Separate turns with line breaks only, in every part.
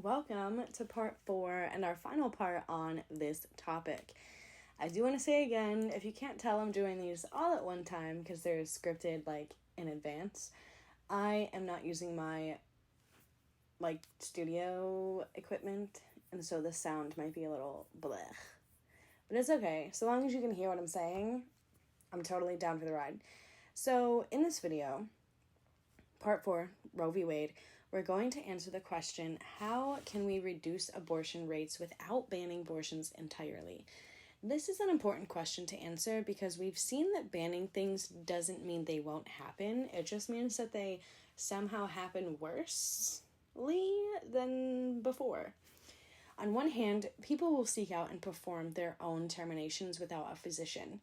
Welcome to part 4 and our final part on this topic. I do want to say again, if you can't tell, I'm doing these all at one time because they're scripted in advance. I am not using my studio equipment, and so the sound might be a little blech. But it's okay. So long as you can hear what I'm saying, I'm totally down for the ride. So in this video, part 4, Roe v. Wade, we're going to answer the question, how can we reduce abortion rates without banning abortions entirely? This is an important question to answer because we've seen that banning things doesn't mean they won't happen. It just means that they somehow happen worsely than before. On one hand, people will seek out and perform their own terminations without a physician.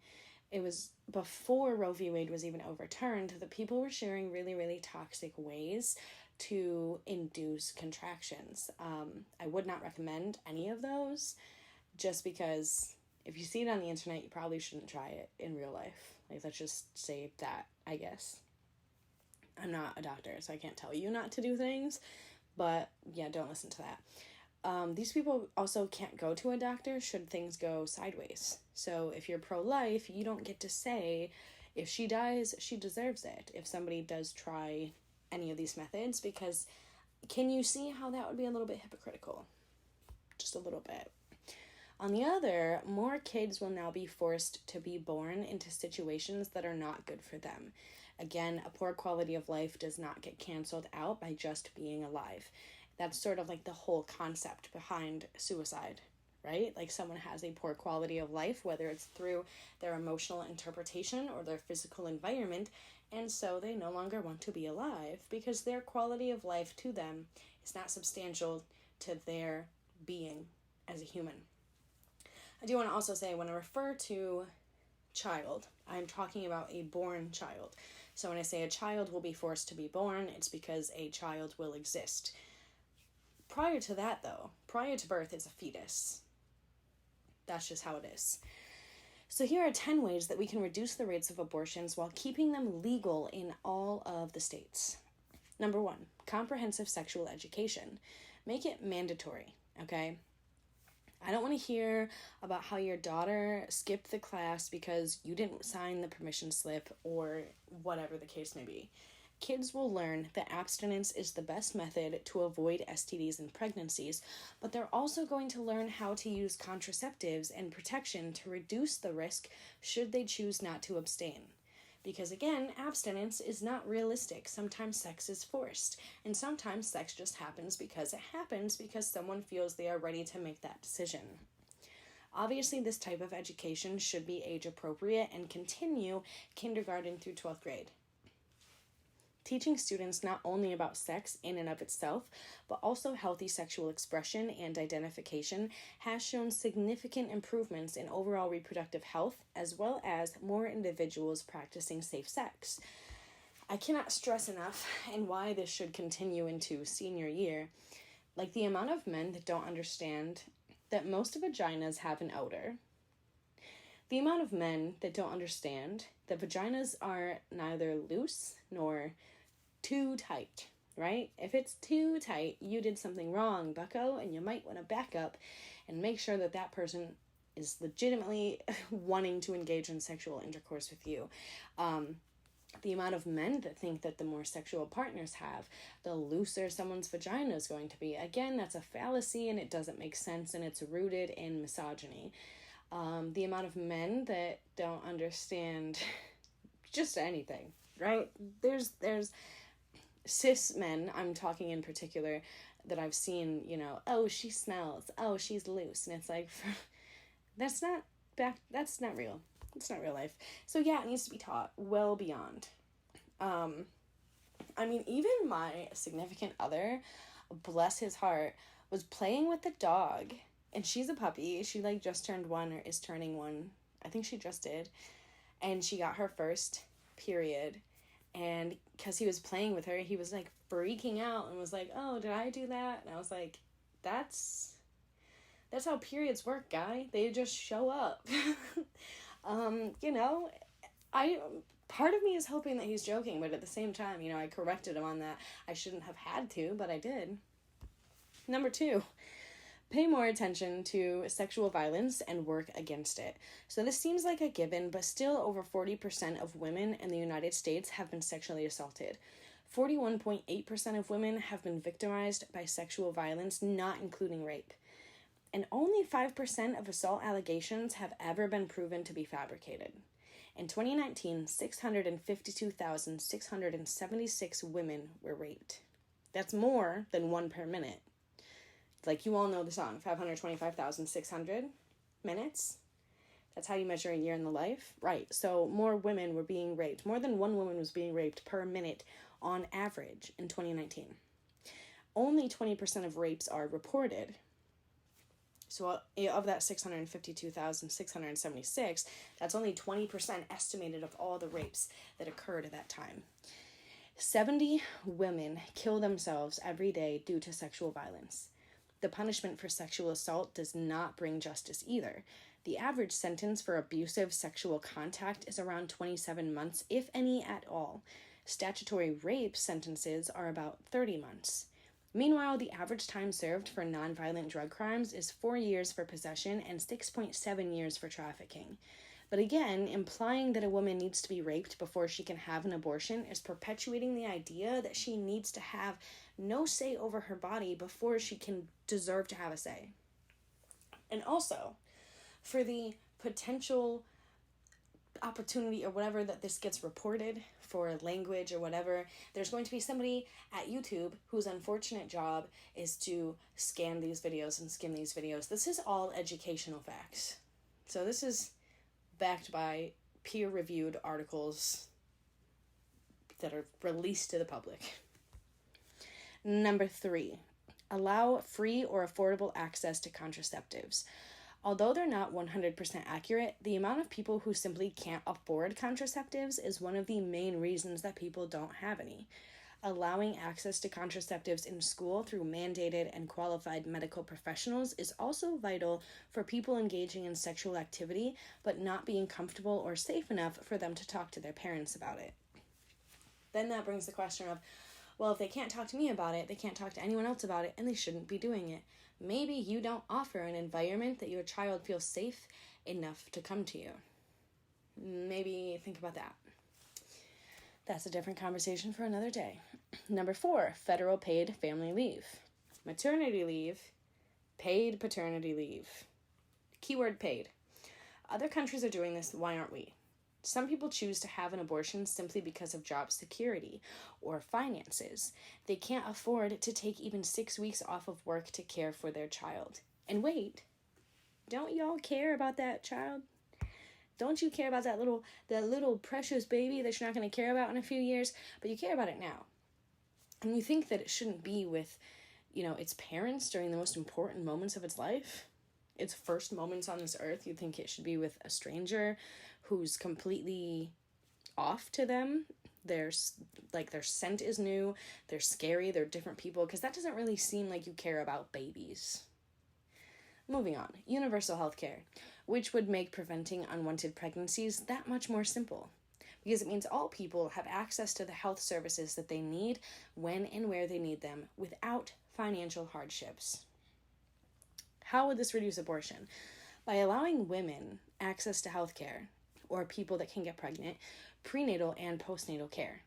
It was before Roe v. Wade was even overturned that people were sharing really, really toxic ways to induce contractions. I would not recommend any of those just because if you see it on the internet, you probably shouldn't try it in real life. Let's just say that, I guess. I'm not a doctor, so I can't tell you not to do things, but yeah, don't listen to that. These people also can't go to a doctor should things go sideways. So if you're pro-life, you don't get to say if she dies, she deserves it. If somebody does try any of these methods, because can you see how that would be a little bit hypocritical? Just a little bit. On the other, more kids will now be forced to be born into situations that are not good for them. Again, a poor quality of life does not get canceled out by just being alive. That's sort of like the whole concept behind suicide, right? Like someone has a poor quality of life, whether it's through their emotional interpretation or their physical environment, and so they no longer want to be alive because their quality of life to them is not substantial to their being as a human. I do want to also say when I refer to child, I'm talking about a born child. So when I say a child will be forced to be born, it's because a child will exist. Prior to that, though, prior to birth, it's a fetus. That's just how it is. So here are 10 ways that we can reduce the rates of abortions while keeping them legal in all of the states. Number 1, comprehensive sexual education. Make it mandatory, okay? I don't want to hear about how your daughter skipped the class because you didn't sign the permission slip or whatever the case may be. Kids will learn that abstinence is the best method to avoid STDs and pregnancies, but they're also going to learn how to use contraceptives and protection to reduce the risk should they choose not to abstain. Because again, abstinence is not realistic. Sometimes sex is forced, and sometimes sex just happens because someone feels they are ready to make that decision. Obviously, this type of education should be age appropriate and continue kindergarten through 12th grade. Teaching students not only about sex in and of itself, but also healthy sexual expression and identification has shown significant improvements in overall reproductive health, as well as more individuals practicing safe sex. I cannot stress enough and why this should continue into senior year. The amount of men that don't understand that most vaginas have an odor. The amount of men that don't understand that vaginas are neither loose nor too tight, right? If it's too tight, you did something wrong, bucko, and you might want to back up and make sure that that person is legitimately wanting to engage in sexual intercourse with you. The amount of men that think that the more sexual partners have, the looser someone's vagina is going to be. Again, that's a fallacy and it doesn't make sense and it's rooted in misogyny. The amount of men that don't understand just anything, right? There's cis men, I'm talking in particular, that I've seen, oh, she smells, oh, she's loose. And it's like, that's not real. It's not real life. So yeah, it needs to be taught well beyond. Even my significant other, bless his heart, was playing with the dog. And she's a puppy. She just turned 1 or is turning 1. I think she just did. And she got her first period. And because he was playing with her, he was freaking out and was like, oh, did I do that? And I was like, that's how periods work, guy. They just show up. Part of me is hoping that he's joking, but at the same time, I corrected him on that. I shouldn't have had to, but I did. Number 2, pay more attention to sexual violence and work against it. So this seems like a given, but still over 40% of women in the United States have been sexually assaulted. 41.8% of women have been victimized by sexual violence, not including rape. And only 5% of assault allegations have ever been proven to be fabricated. In 2019, 652,676 women were raped. That's more than 1 per minute. Like, you all know the song, 525,600 minutes. That's how you measure a year in the life. Right, so more women were being raped. More than 1 woman was being raped per minute on average in 2019. Only 20% of rapes are reported. So of that 652,676, that's only 20% estimated of all the rapes that occurred at that time. 70 women kill themselves every day due to sexual violence. The punishment for sexual assault does not bring justice either. The average sentence for abusive sexual contact is around 27 months, if any at all. Statutory rape sentences are about 30 months. Meanwhile, the average time served for nonviolent drug crimes is 4 years for possession and 6.7 years for trafficking. But again, implying that a woman needs to be raped before she can have an abortion is perpetuating the idea that she needs to have no say over her body before she can deserve to have a say. And also, for the potential opportunity or whatever that this gets reported for language or whatever, there's going to be somebody at YouTube whose unfortunate job is to scan these videos and skim these videos. This is all educational facts. So this is backed by peer-reviewed articles that are released to the public. Number 3, allow free or affordable access to contraceptives. Although they're not 100% accurate, the amount of people who simply can't afford contraceptives is one of the main reasons that people don't have any. Allowing access to contraceptives in school through mandated and qualified medical professionals is also vital for people engaging in sexual activity, but not being comfortable or safe enough for them to talk to their parents about it. Then that brings the question of, well, if they can't talk to me about it, they can't talk to anyone else about it, and they shouldn't be doing it. Maybe you don't offer an environment that your child feels safe enough to come to you. Maybe think about that. That's a different conversation for another day. Number 4, federal paid family leave. Maternity leave, paid paternity leave. Keyword paid. Other countries are doing this, why aren't we? Some people choose to have an abortion simply because of job security or finances. They can't afford to take even 6 weeks off of work to care for their child. And wait, don't y'all care about that child? Don't you care about that little precious baby that you're not going to care about in a few years? But you care about it now. And you think that it shouldn't be with, its parents during the most important moments of its life? Its first moments on this earth, you think it should be with a stranger who's completely off to them. Their scent is new, they're scary, they're different people, because that doesn't really seem like you care about babies. Moving on, universal health care, which would make preventing unwanted pregnancies that much more simple, because it means all people have access to the health services that they need when and where they need them without financial hardships. How would this reduce abortion? By allowing women access to health care, or people that can get pregnant, prenatal and postnatal care.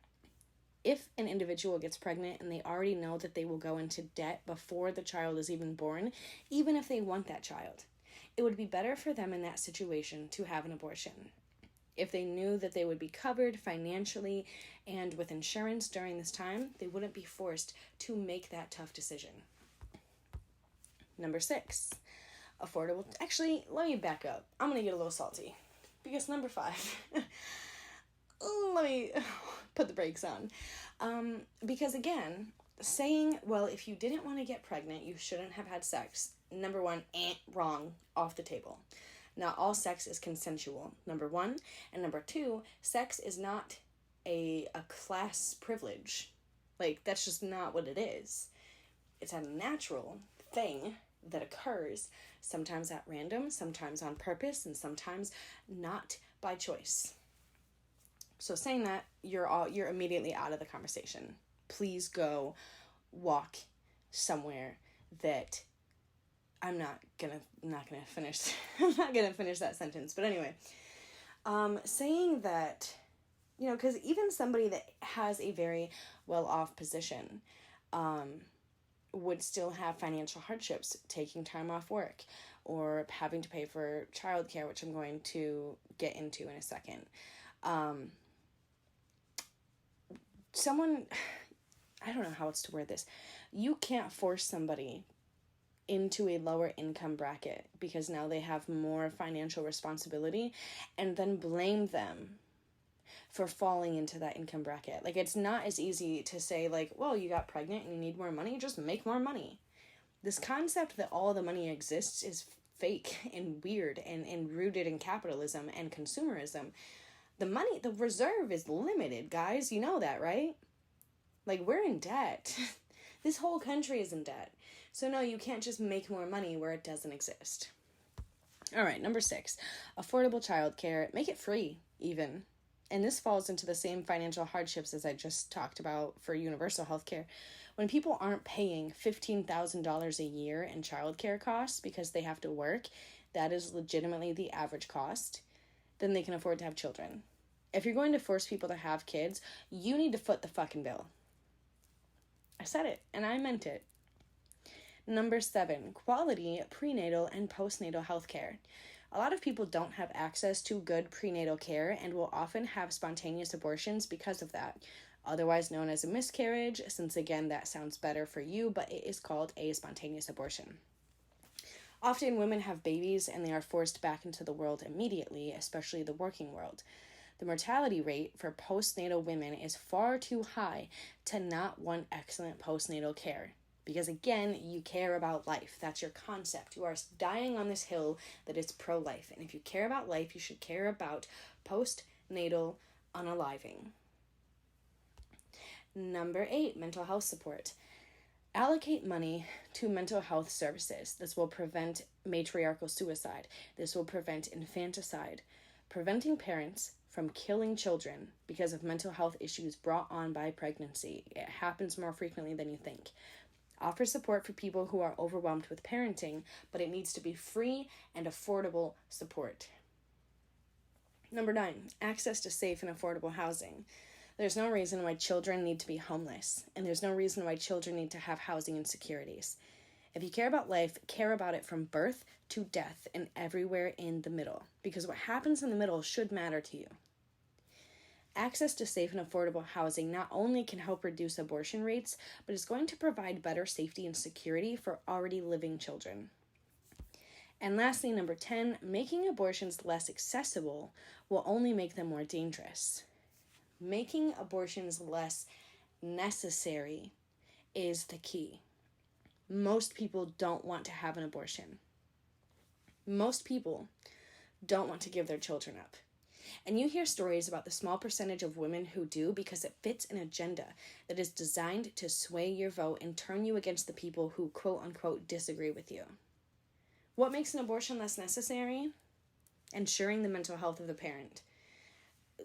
If an individual gets pregnant and they already know that they will go into debt before the child is even born, even if they want that child, it would be better for them in that situation to have an abortion. If they knew that they would be covered financially and with insurance during this time, they wouldn't be forced to make that tough decision. Number 6, affordable. Actually, let me back up. I'm going to get a little salty. Because number 5, let me put the brakes on. Because again, saying, well, if you didn't want to get pregnant, you shouldn't have had sex. Number 1, wrong, off the table. Not all sex is consensual, number 1. And number 2, sex is not a class privilege. That's just not what it is. It's a natural thing that occurs, sometimes at random, sometimes on purpose, and sometimes not by choice. So saying that, you're immediately out of the conversation. Please go walk somewhere that I'm not gonna finish I'm not gonna finish that sentence. But anyway, saying that, you know, because even somebody that has a very well-off position would still have financial hardships, taking time off work or having to pay for childcare, which I'm going to get into in a second. I don't know how else to word this. You can't force somebody into a lower income bracket because now they have more financial responsibility and then blame them for falling into that income bracket. Like, it's not as easy to say, like, well, you got pregnant and you need more money, just make more money. This concept that all the money exists is fake and weird and rooted in capitalism and consumerism. The reserve is limited, guys. You know that, right? Like, we're in debt. This whole country is in debt. So no, you can't just make more money where it doesn't exist. All right, number 6, affordable childcare. Make it free, even. And this falls into the same financial hardships as I just talked about for universal health care. When people aren't paying $15,000 a year in childcare costs because they have to work, that is legitimately the average cost, then they can afford to have children. If you're going to force people to have kids, you need to foot the fucking bill. I said it, and I meant it. Number 7, quality prenatal and postnatal health care. A lot of people don't have access to good prenatal care and will often have spontaneous abortions because of that, otherwise known as a miscarriage, since again that sounds better for you, but it is called a spontaneous abortion. Often women have babies and they are forced back into the world immediately, especially the working world. The mortality rate for postnatal women is far too high to not want excellent postnatal care. Because again, you care about life. That's your concept. You are dying on this hill that is pro-life. And if you care about life, you should care about postnatal unaliving. Number 8, mental health support. Allocate money to mental health services. This will prevent matriarchal suicide. This will prevent infanticide. Preventing parents from killing children because of mental health issues brought on by pregnancy. It happens more frequently than you think. Offer support for people who are overwhelmed with parenting, but it needs to be free and affordable support. Number 9, access to safe and affordable housing. There's no reason why children need to be homeless, and there's no reason why children need to have housing insecurities. If you care about life, care about it from birth to death and everywhere in the middle, because what happens in the middle should matter to you. Access to safe and affordable housing not only can help reduce abortion rates, but is going to provide better safety and security for already living children. And lastly, number 10, making abortions less accessible will only make them more dangerous. Making abortions less necessary is the key. Most people don't want to have an abortion. Most people don't want to give their children up. And you hear stories about the small percentage of women who do because it fits an agenda that is designed to sway your vote and turn you against the people who quote unquote disagree with you. What makes an abortion less necessary? Ensuring the mental health of the parent.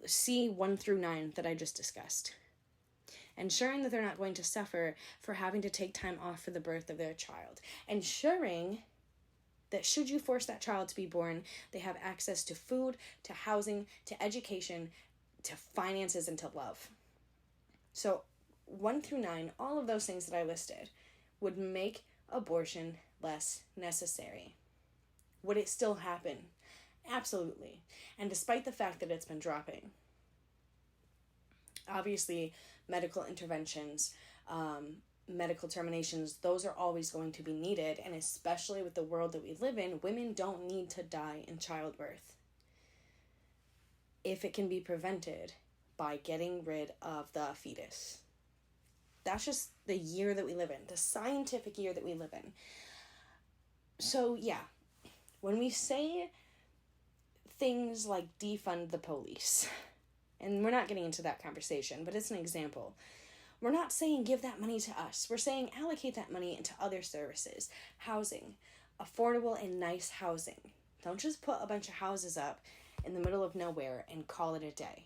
See 1 through 9 that I just discussed. Ensuring that they're not going to suffer for having to take time off for the birth of their child. Ensuring that should you force that child to be born, they have access to food, to housing, to education, to finances, and to love. So 1 through 9, all of those things that I listed would make abortion less necessary. Would it still happen? Absolutely. And despite the fact that it's been dropping. Obviously, medical interventions, medical terminations, those are always going to be needed, and especially with the world that we live in, women don't need to die in childbirth if it can be prevented by getting rid of the fetus. That's just the year that we live in, the scientific year that we live in. So yeah, when we say things like defund the police, and we're not getting into that conversation, but it's an example. We're not saying give that money to us. We're saying allocate that money into other services, housing, affordable and nice housing. Don't just put a bunch of houses up in the middle of nowhere and call it a day.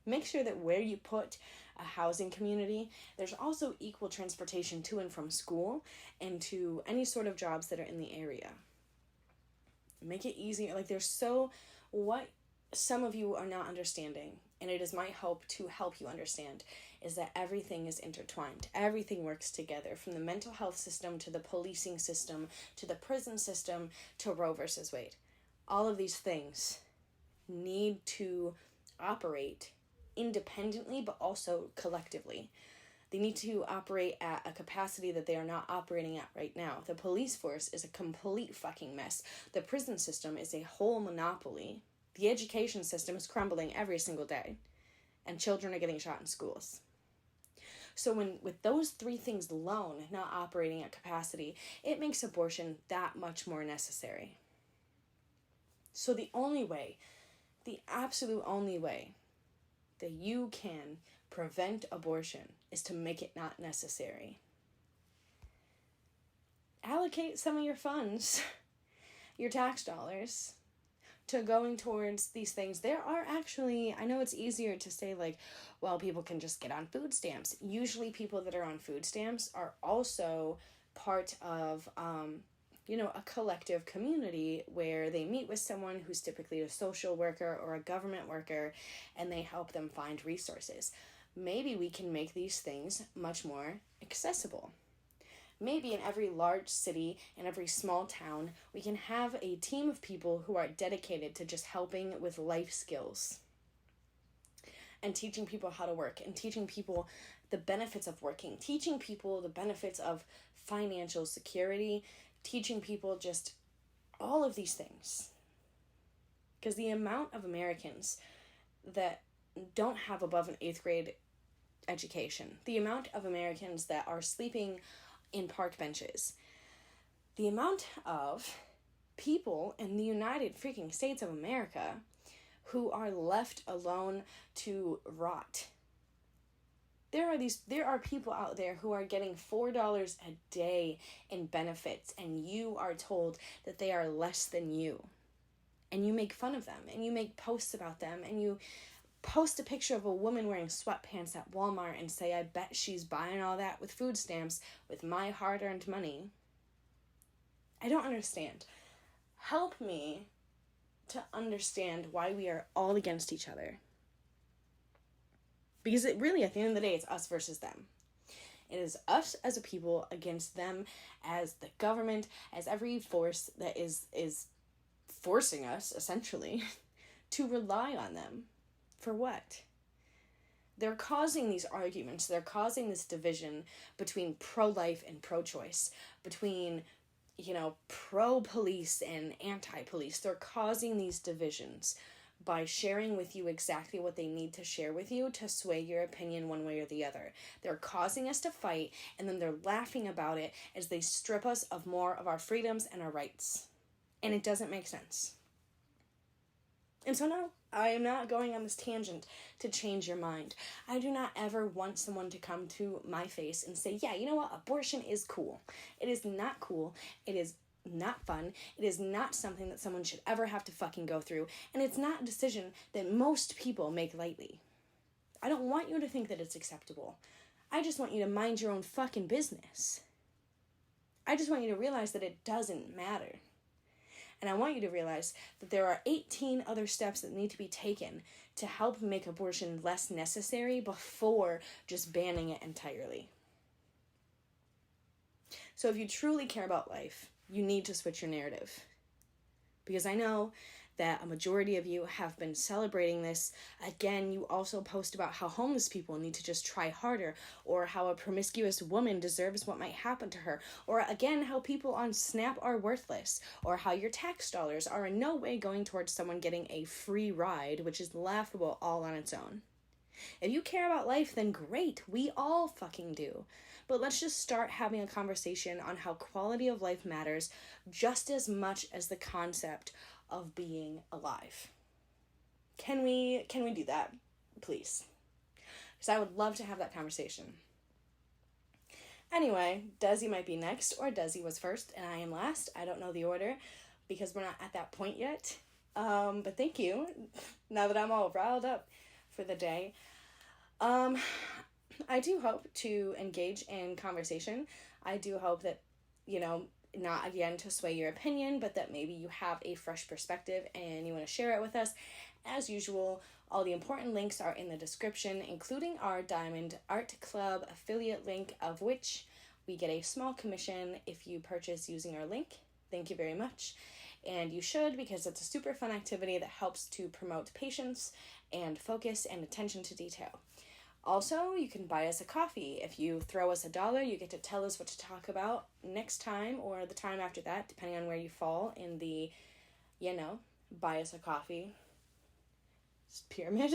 Make sure that where you put a housing community, there's also equal transportation to and from school and to any sort of jobs that are in the area. Make it easier. Like, what some of you are not understanding, and it is my hope to help you understand, is that everything is intertwined. Everything works together, from the mental health system to the policing system to the prison system to Roe versus Wade. All of these things need to operate independently, but also collectively. They need to operate at a capacity that they are not operating at right now. The police force is a complete fucking mess. The prison system is a whole monopoly. The education system is crumbling every single day. And children are getting shot in schools. So with those three things alone not operating at capacity, it makes abortion that much more necessary. So the absolute only way that you can prevent abortion is to make it not necessary. Allocate some of your funds, your tax dollars, to going towards these things. There are actually, I know it's easier to say like, well, people can just get on food stamps. Usually people that are on food stamps are also part of, a collective community where they meet with someone who's typically a social worker or a government worker, and they help them find resources. Maybe we can make these things much more accessible. Maybe in every large city, in every small town, we can have a team of people who are dedicated to just helping with life skills and teaching people how to work and teaching people the benefits of working, teaching people the benefits of financial security, teaching people just all of these things. Because the amount of Americans that don't have above an 8th grade education, the amount of Americans that are sleeping in park benches, the amount of people in the United freaking States of America who are left alone to rot. There are people out there who are getting $4 a day in benefits, and you are told that they are less than you. And you make fun of them, and you make posts about them, and you post a picture of a woman wearing sweatpants at Walmart and say, I bet she's buying all that with food stamps with my hard-earned money. I don't understand. Help me to understand why we are all against each other. Because it really, at the end of the day, it's us versus them. It is us as a people against them as the government, as every force that is forcing us, essentially, to rely on them. For what? They're causing these arguments. They're causing this division between pro-life and pro-choice, between, pro-police and anti-police. They're causing these divisions by sharing with you exactly what they need to share with you to sway your opinion one way or the other. They're causing us to fight, and then they're laughing about it as they strip us of more of our freedoms and our rights. And it doesn't make sense. And so no, I am not going on this tangent to change your mind. I do not ever want someone to come to my face and say, yeah, you know what, abortion is cool. It is not cool. It is not fun. It is not something that someone should ever have to fucking go through. And it's not a decision that most people make lightly. I don't want you to think that it's acceptable. I just want you to mind your own fucking business. I just want you to realize that it doesn't matter. And I want you to realize that there are 18 other steps that need to be taken to help make abortion less necessary before just banning it entirely. So if you truly care about life, you need to switch your narrative. Because I know that a majority of you have been celebrating this. Again, you also post about how homeless people need to just try harder, or how a promiscuous woman deserves what might happen to her, or again, how people on Snap are worthless, or how your tax dollars are in no way going towards someone getting a free ride, which is laughable all on its own. If you care about life, then great, we all fucking do. But let's just start having a conversation on how quality of life matters just as much as the concept of being alive. Can we do that, please? Because I would love to have that conversation. Anyway, Desi might be next, or Desi was first and I am last. I don't know the order because we're not at that point yet. But thank you, now that I'm all riled up, for the day. I do hope to engage in conversation. I do hope that, you know, not again to sway your opinion, but that maybe you have a fresh perspective and you want to share it with us. As usual, all the important links are in the description, including our Diamond Art Club affiliate link, of which we get a small commission if you purchase using our link. Thank you very much. And you should, because it's a super fun activity that helps to promote patience and focus and attention to detail. Also, you can buy us a coffee. If you throw us $1, you get to tell us what to talk about next time or the time after that, depending on where you fall in the, buy us a coffee pyramid.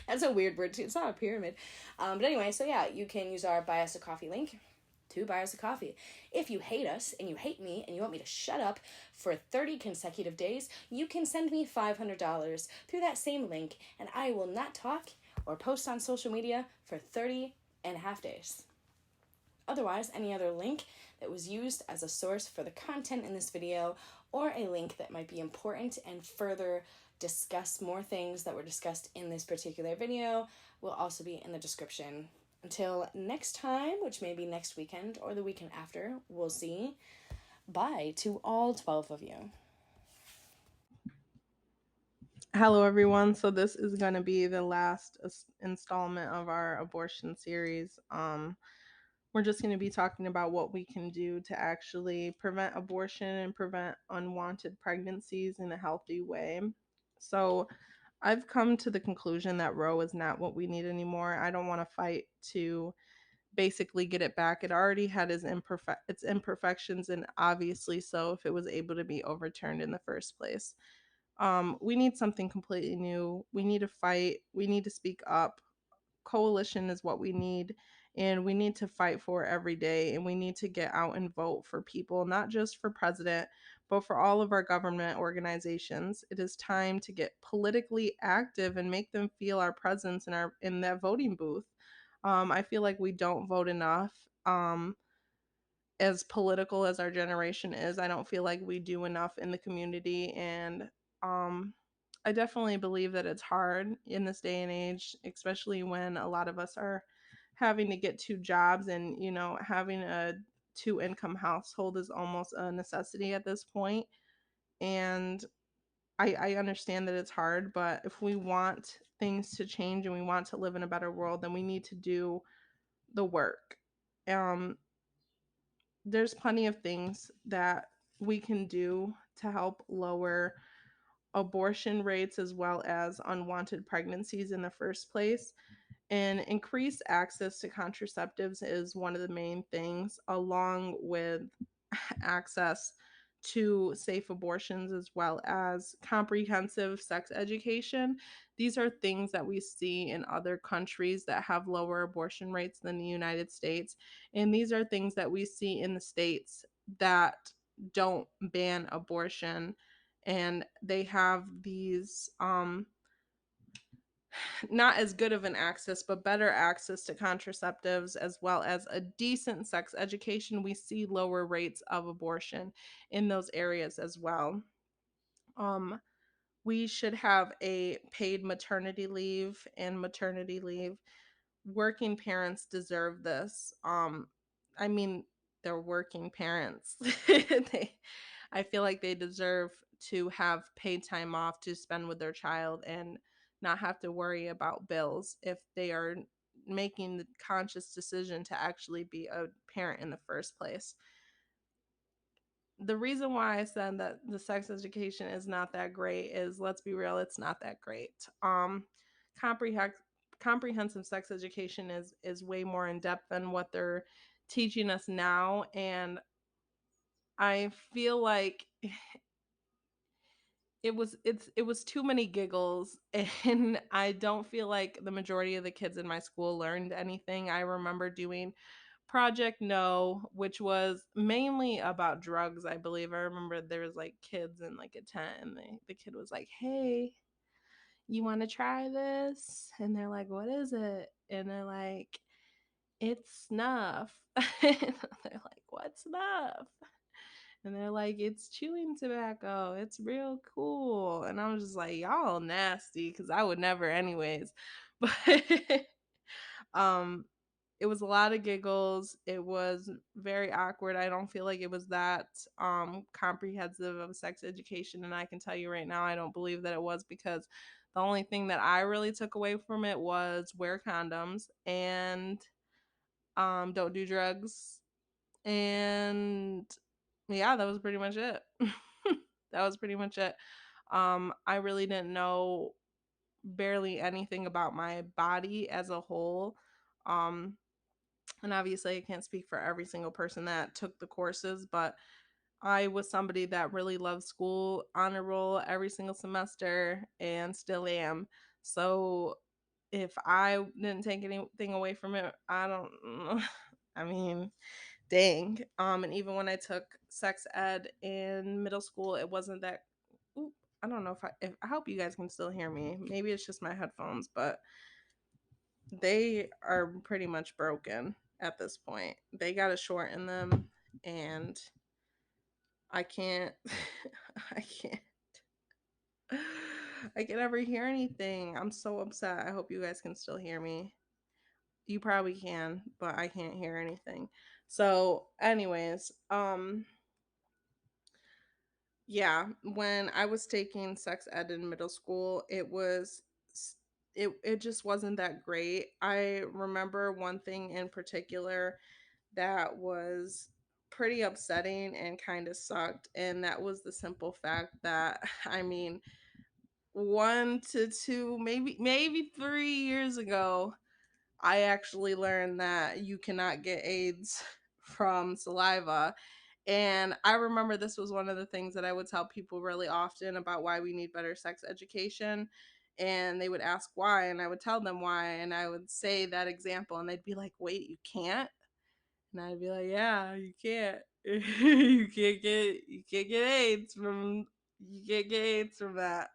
That's a weird word too. It's not a pyramid. But anyway, so yeah, you can use our buy us a coffee link to buy us a coffee. If you hate us and you hate me and you want me to shut up for 30 consecutive days, you can send me $500 through that same link, and I will not talk or post on social media for 30 and a half days. Otherwise, any other link that was used as a source for the content in this video, or a link that might be important and further discuss more things that were discussed in this particular video, will also be in the description. Until next time, which may be next weekend or the weekend after, we'll see. Bye to all 12 of you.
Hello, everyone. So this is going to be the last installment of our abortion series. We're just going to be talking about what we can do to actually prevent abortion and prevent unwanted pregnancies in a healthy way. So I've come to the conclusion that Roe is not what we need anymore. I don't want to fight to basically get it back. It already had its imperfections, and obviously so if it was able to be overturned in the first place. We need something completely new. We need to fight. We need to speak up. Coalition is what we need, and we need to fight for every day. And we need to get out and vote for people, not just for president, but for all of our government organizations. It is time to get politically active and make them feel our presence in that voting booth. I feel like we don't vote enough. As political as our generation is, I don't feel like we do enough in the community. And I definitely believe that it's hard in this day and age, especially when a lot of us are having to get two jobs, and having a two income household is almost a necessity at this point. And I understand that it's hard, but if we want things to change and we want to live in a better world, then we need to do the work. um there's plenty of things that we can do to help lower abortion rates as well as unwanted pregnancies in the first place. And increased access to contraceptives is one of the main things, along with access to safe abortions as well as comprehensive sex education. These are things that we see in other countries that have lower abortion rates than the United States. And these are things that we see in the states that don't ban abortion. And they have these not as good of an access, but better access to contraceptives as well as a decent sex education. We see lower rates of abortion in those areas as well. Um, we should have a paid maternity leave and maternity leave. Working parents deserve this. I mean, they're working parents. I feel like they deserve to have paid time off to spend with their child and not have to worry about bills if they are making the conscious decision to actually be a parent in the first place. The reason why I said that the sex education is not that great is, let's be real, it's not that great. Comprehend Comprehensive sex education is way more in depth than what they're teaching us now, and I feel like it was too many giggles, and I don't feel like the majority of the kids in my school learned anything. I remember doing Project No, which was mainly about drugs, I believe. I remember there was like kids in like a tent, and the kid was like, "Hey, you want to try this?" And they're like, "What is it?" And they're like, "It's snuff." And they're like, "What's snuff?" And they're like, it's chewing tobacco. It's real cool. And I'm just like, y'all nasty, because I would never anyways. But um it was a lot of giggles. It was very awkward. I don't feel like it was that comprehensive of sex education. And I can tell you right now, I don't believe that it was, because the only thing that I really took away from it was wear condoms and don't do drugs. And yeah, that was pretty much it. That was pretty much it. I really didn't know barely anything about my body as a whole. Um, and obviously, I can't speak for every single person that took the courses, but I was somebody that really loved school, honor roll every single semester, and still am. So if I didn't take anything away from it, I don't know. I mean, dang. And even when I took sex ed in middle school, it wasn't that. Oop, I don't know if I hope you guys can still hear me. Maybe it's just my headphones, but they are pretty much broken at this point. They got a short in them, and I can't. I can't. I can never hear anything. I'm so upset. I hope you guys can still hear me. You probably can, but I can't hear anything. So, anyways, yeah, when I was taking sex ed in middle school, it just wasn't that great. I remember one thing in particular that was pretty upsetting and kind of sucked, and that was the simple fact that I mean, 1 to 2, maybe 3 years ago, I actually learned that you cannot get AIDS from saliva. And I remember this was one of the things that I would tell people really often about why we need better sex education. And they would ask why, and I would tell them why, and I would say that example, and they'd be like, "Wait, you can't?" And I'd be like, "Yeah, you can't. You can't get AIDS from that."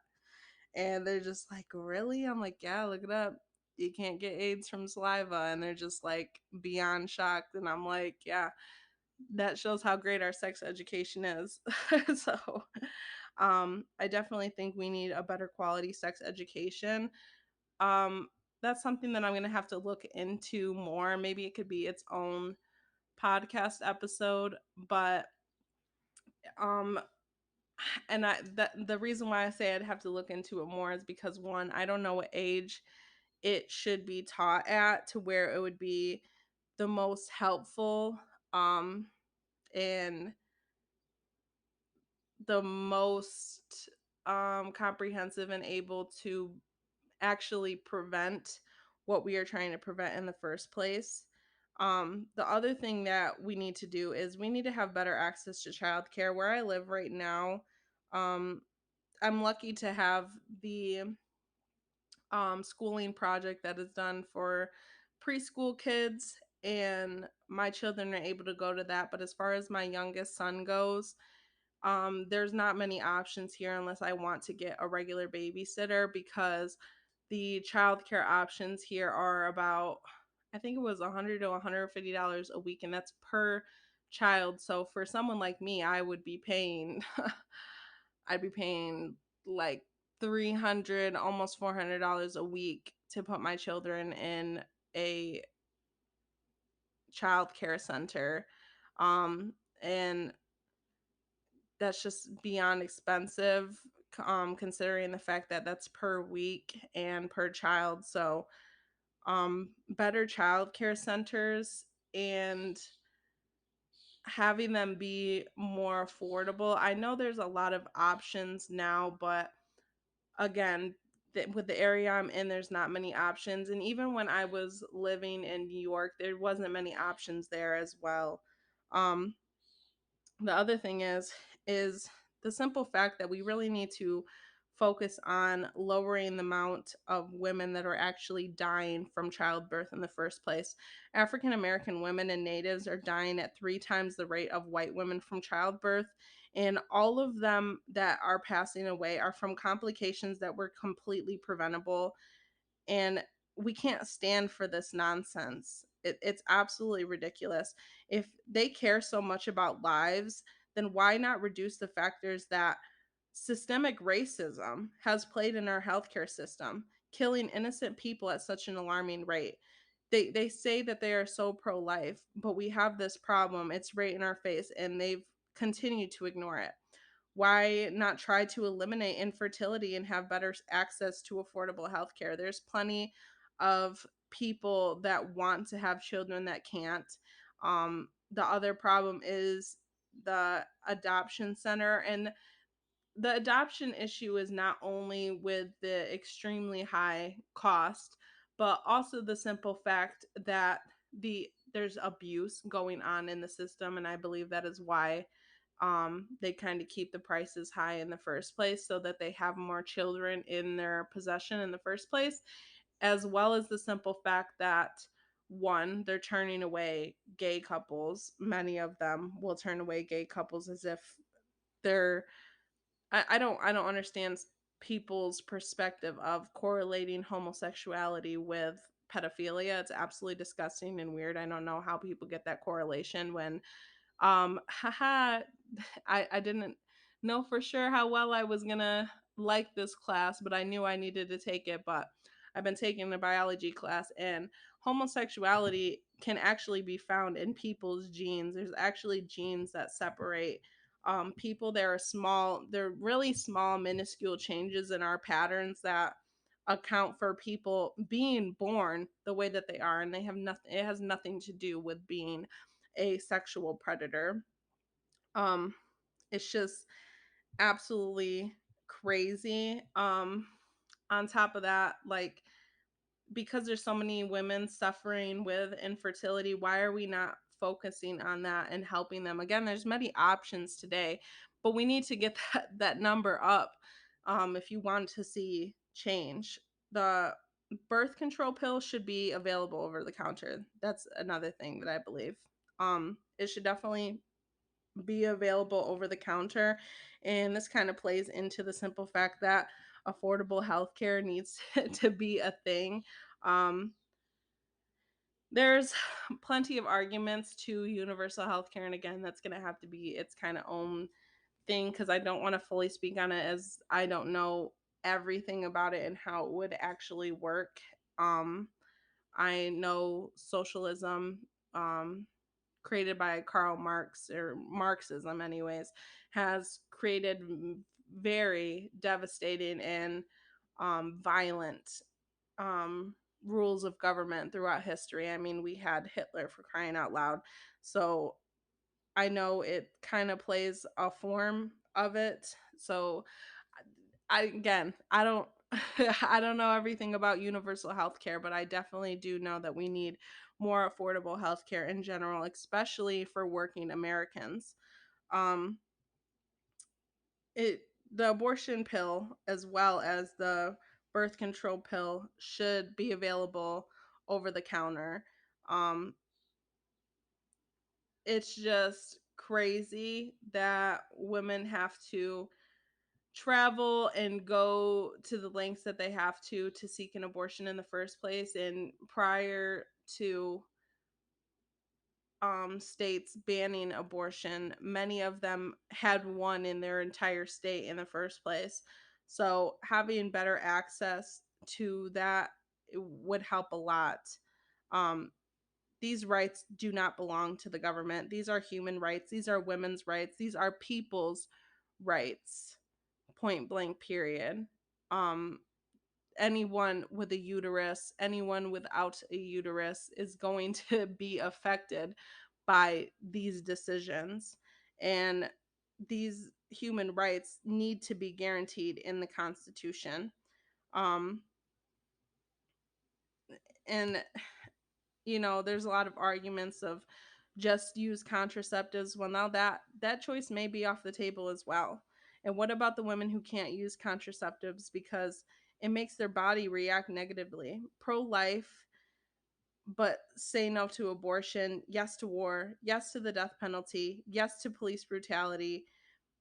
And they're just like, "Really?" I'm like, "Yeah, look it up. You can't get AIDS from saliva." And they're just like beyond shocked. And I'm like, "Yeah, that shows how great our sex education is." So, I definitely think we need a better quality sex education. Um, that's something that I'm going to have to look into more. Maybe it could be its own podcast episode, but um and the reason why I say I'd have to look into it more is because, one, I don't know what age it should be taught at to where it would be the most helpful um and the most comprehensive and able to actually prevent what we are trying to prevent in the first place. The other thing that we need to do is we need to have better access to childcare. Where I live right now, um, I'm lucky to have the schooling project that is done for preschool kids, and my children are able to go to that. But as far as my youngest son goes, there's not many options here unless I want to get a regular babysitter, because the childcare options here are about, I think it was $100 to $150 a week, and that's per child. So for someone like me, I would be paying I'd be paying like 300, almost $400 a week to put my children in a child care center. Um, and that's just beyond expensive, considering the fact that that's per week and per child. So, better child care centers and having them be more affordable. I know there's a lot of options now, but again, with the area I'm in, there's not many options. And even when I was living in New York, there wasn't many options there as well. Um, the other thing is the simple fact that we really need to focus on lowering the amount of women that are actually dying from childbirth in the first place. African American women and natives are dying at 3 times the rate of white women from childbirth, and all of them that are passing away are from complications that were completely preventable. And we can't stand for this nonsense. It's absolutely ridiculous. If they care so much about lives, then why not reduce the factors that systemic racism has played in our healthcare system, killing innocent people at such an alarming rate? They say that they are so pro-life, but we have this problem. It's right in our face, and they've continued to ignore it. Why not try to eliminate infertility and have better access to affordable healthcare? There's plenty of people that want to have children that can't. The other problem is the adoption center, and the adoption issue is not only with the extremely high cost, but also the simple fact that there's abuse going on in the system, and I believe that is why they kind of keep the prices high in the first place, so that they have more children in their possession in the first place, as well as the simple fact that one, they're turning away gay couples. Many of them will turn away gay couples as if they're I don't understand people's perspective of correlating homosexuality with pedophilia. It's absolutely disgusting and weird. I don't know how people get that correlation when haha, I didn't know for sure how well I was gonna like this class, but I knew I needed to take it. But I've been taking the biology class, and homosexuality can actually be found in people's genes. There's actually genes that separate people. They're really small, minuscule changes in our patterns that account for people being born the way that they are, and they have nothing. It has nothing to do with being a sexual predator. Um, it's just absolutely crazy. On top of that, like, because there's so many women suffering with infertility, why are we not focusing on that and helping them? Again, there's many options today, but we need to get that number up if you want to see change. The birth control pill should be available over the counter. That's another thing that I believe. It should definitely be available over the counter. And this kind of plays into the simple fact that affordable healthcare needs to be a thing. Um, there's plenty of arguments to universal healthcare, and again, that's going to have to be its kind of own thing, because I don't want to fully speak on it, as I don't know everything about it and how it would actually work. Um, I know socialism, um, created by Karl Marx, or Marxism, anyways, has created very devastating and violent um, rules of government throughout history. I mean, we had Hitler, for crying out loud. So I know it kind of plays a form of it. So I don't I don't know everything about universal health care, but I definitely do know that we need more affordable health care in general, especially for working Americans. Um it the abortion pill, as well as the birth control pill, should be available over the counter. Um it's just crazy that women have to travel and go to the lengths that they have to seek an abortion in the first place. And prior to states banning abortion, many of them had one in their entire state in the first place. So having better access to that would help a lot. um, these rights do not belong to the government. These are human rights, these are women's rights, these are people's rights, point blank, period. um Anyone with a uterus, anyone without a uterus, is going to be affected by these decisions. And these human rights need to be guaranteed in the Constitution. um and there's a lot of arguments of just use contraceptives. Well, now that choice may be off the table as well. And what about the women who can't use contraceptives because it makes their body react negatively? Pro life, but say no to abortion, yes to war, yes to the death penalty, yes to police brutality,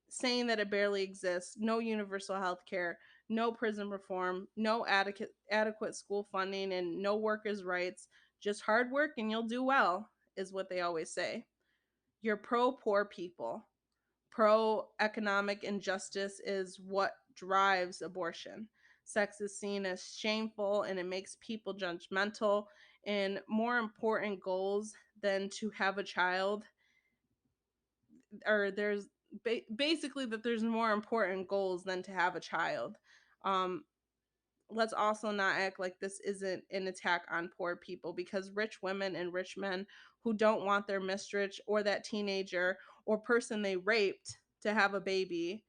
saying that it barely exists, no universal health care, no prison reform, no adequate school funding, and no workers' rights. Just hard work and you'll do well, is what they always say. You're pro poor people, Pro-economic injustice is what drives abortion. Sex is seen as shameful and it makes people judgmental, and more important goals than to have a child, or there's basically that there's more important goals than to have a child. Um, let's also not act like this isn't an attack on poor people, because rich women and rich men who don't want their mistress or that teenager or person they raped to have a baby,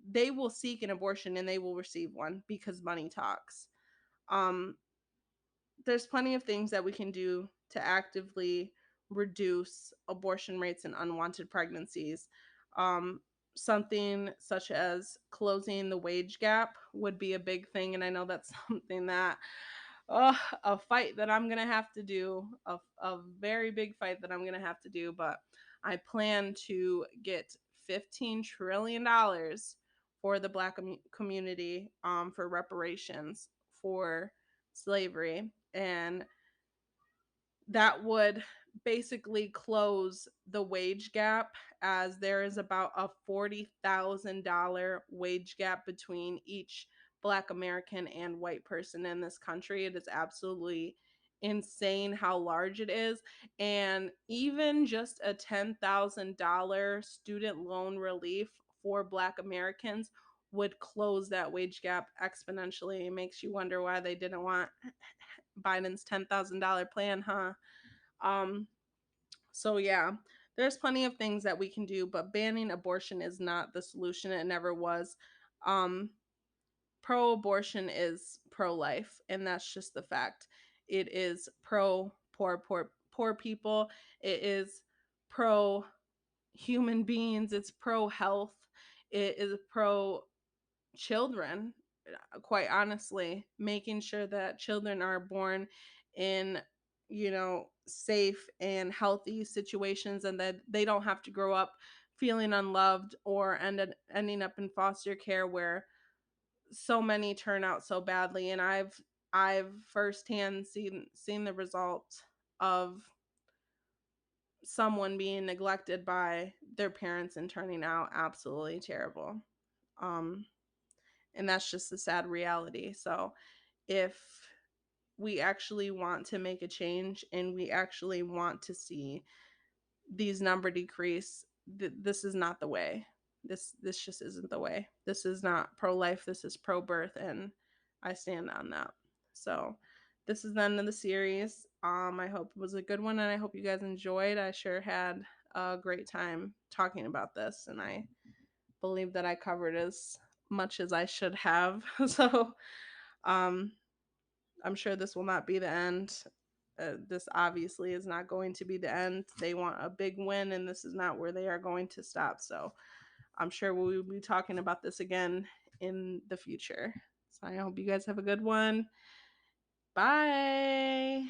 they will seek an abortion and they will receive one because money talks. Um, there's plenty of things that we can do to actively reduce abortion rates and unwanted pregnancies. Um, something such as closing the wage gap would be a big thing. And I know that's something that, a fight that I'm going to have to do, a very big fight that I'm going to have to do. But I plan to get $15 trillion for the Black community, for reparations for slavery, and that would basically close the wage gap, as there is about a $40,000 wage gap between each Black American and white person in this country. It is absolutely insane how large it is. And even just a $10,000 student loan relief for Black Americans would close that wage gap exponentially. It makes you wonder why they didn't want Biden's $10,000 plan, huh? Um, so yeah, there's plenty of things that we can do, but banning abortion is not the solution. It never was. Um, pro-abortion is pro-life, and that's just the fact. It is pro poor people. It is pro human beings. It's pro health. It is pro children, quite honestly, making sure that children are born in, safe and healthy situations, and that they don't have to grow up feeling unloved or ending up in foster care, where so many turn out so badly. And I've firsthand seen the result of someone being neglected by their parents and turning out absolutely terrible. um and that's just the sad reality. So if we actually want to make a change and we actually want to see these number decrease, this is not the way. This just isn't the way. This is not pro life. This is pro birth, and I stand on that. So this is the end of the series. I hope it was a good one, and I hope you guys enjoyed. I sure had a great time talking about this, and I believe that I covered as much as I should have. So um, I'm sure this will not be the end. This obviously is not going to be the end. They want a big win, and this is not where they are going to stop. So I'm sure we will be talking about this again in the future. So I hope you guys have a good one. Bye.